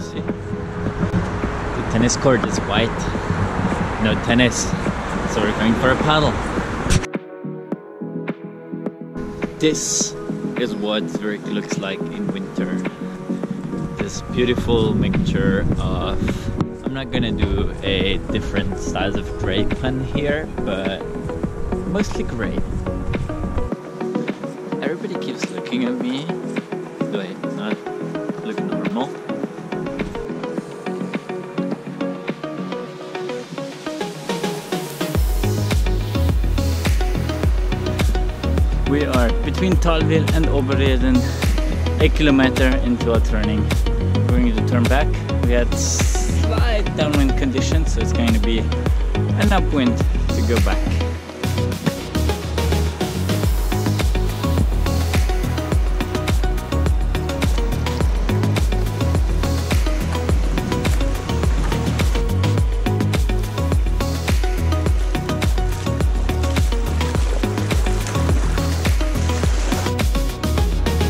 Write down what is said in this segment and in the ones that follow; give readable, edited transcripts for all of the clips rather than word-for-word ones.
See, the tennis court is white. No tennis, so we're going for a paddle. This is what Zurich looks like in winter. This beautiful mixture of, I'm not gonna do a different styles of gray pen here, but mostly gray. Everybody keeps looking at me. Do I not look normal? We are between Talville and Oberreden, 1 kilometer into our turning. We're going to turn back. We had slight downwind conditions, so it's going to be an upwind to go back.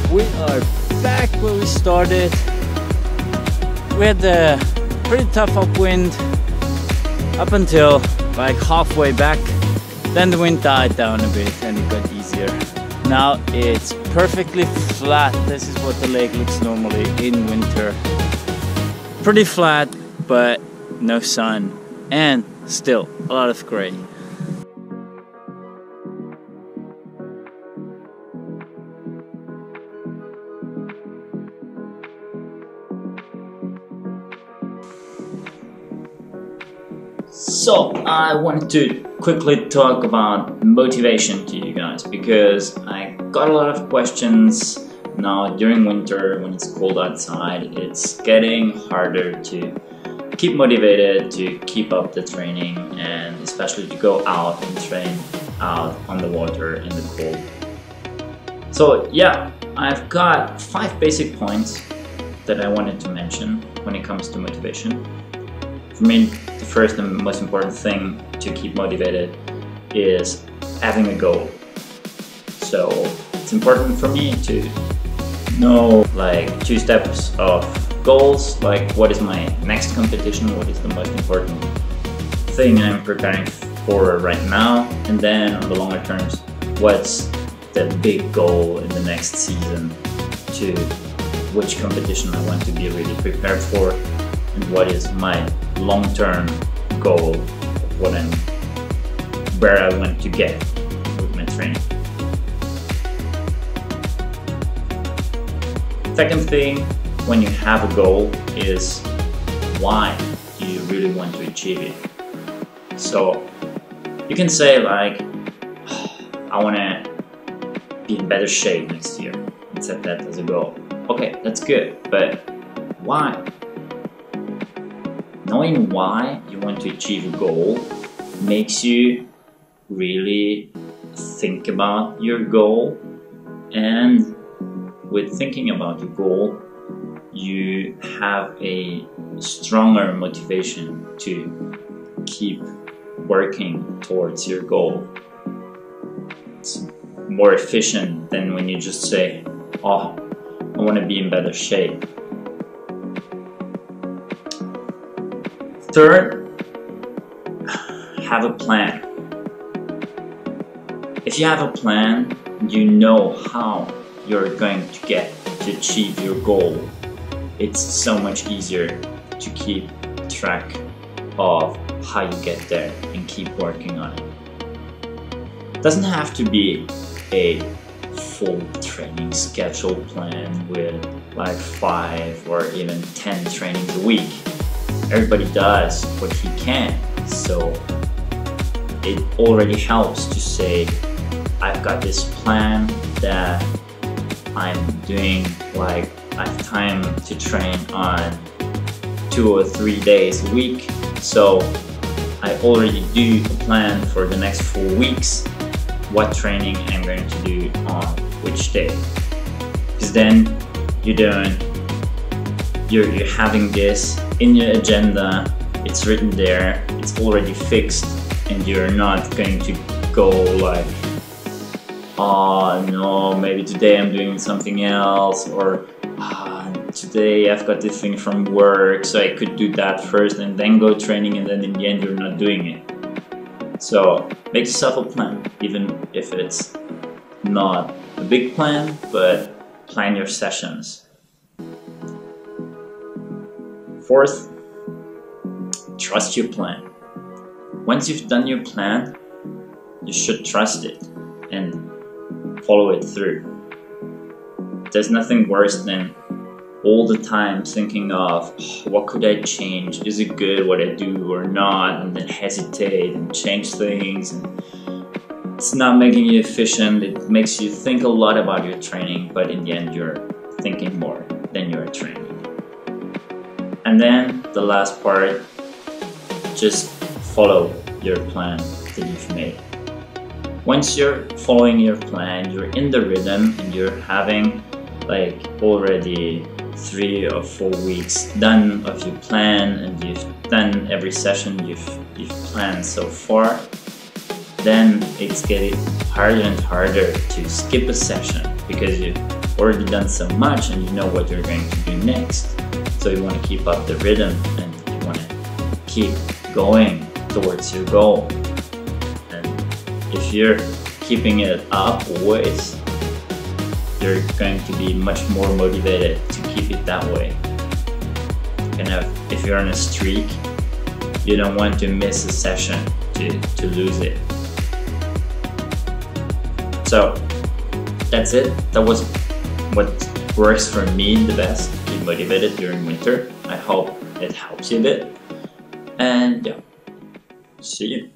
We are back where we started. We had a pretty tough upwind up until like halfway back. Then the wind died down a bit and it got easier. Now it's perfectly flat. This is what the lake looks normally in winter. Pretty flat, but no sun and still a lot of gray. So I wanted to quickly talk about motivation to you guys, because I got a lot of questions now during winter when it's cold outside. It's getting harder to keep motivated, to keep up the training, and especially to go out and train out on the water in the cold. So yeah, I've got 5 basic points that I wanted to mention when it comes to motivation. For me, the first and most important thing to keep motivated is having a goal. So it's important for me to know like 2 steps of goals, like what is my next competition, what is the most important thing I'm preparing for right now, and then on the longer terms, what's the big goal in the next season, to which competition I want to be really prepared for, and what is my long-term goal of where I want to get with my training. Second thing, when you have a goal, is why do you really want to achieve it? So you can say like, I want to be in better shape next year and set that as a goal. Okay, that's good, but why? Knowing why you want to achieve a goal makes you really think about your goal, and with thinking about your goal, you have a stronger motivation to keep working towards your goal. It's more efficient than when you just say, oh, I want to be in better shape. Third, have a plan. If you have a plan, you know how you're going to get to achieve your goal. It's so much easier to keep track of how you get there and keep working on it. It doesn't have to be a full training schedule plan with like 5 or even 10 trainings a week. Everybody does what he can, so it already helps to say, I've got this plan that I'm doing, like I have time to train on 2 or 3 days a week, so I already do a plan for the next 4 weeks, what training I'm going to do on which day. Because then you're having this in your agenda, it's written there, it's already fixed, and you're not going to go like, oh no, maybe today I'm doing something else, or today I've got this thing from work, so I could do that first and then go training, and then in the end you're not doing it. So make yourself a plan, even if it's not a big plan, but plan your sessions. Fourth, trust your plan. Once you've done your plan, you should trust it and follow it through. There's nothing worse than all the time thinking of, oh, what could I change? Is it good what I do or not? And then hesitate and change things. And it's not making you efficient. It makes you think a lot about your training, but in the end you're thinking more than you're training. And then the last part, just follow your plan that you've made. Once you're following your plan, you're in the rhythm and you're having like already 3 or 4 weeks done of your plan, and you've done every session you've planned so far, then it's getting harder and harder to skip a session because you've already done so much and you know what you're going to do next. So you want to keep up the rhythm and you want to keep going towards your goal. And if you're keeping it up always, you're going to be much more motivated to keep it that way. If you're on a streak, you don't want to miss a session to lose it. So that's it. That was what works for me the best, be motivated during winter. I hope it helps you a bit. And yeah, see you.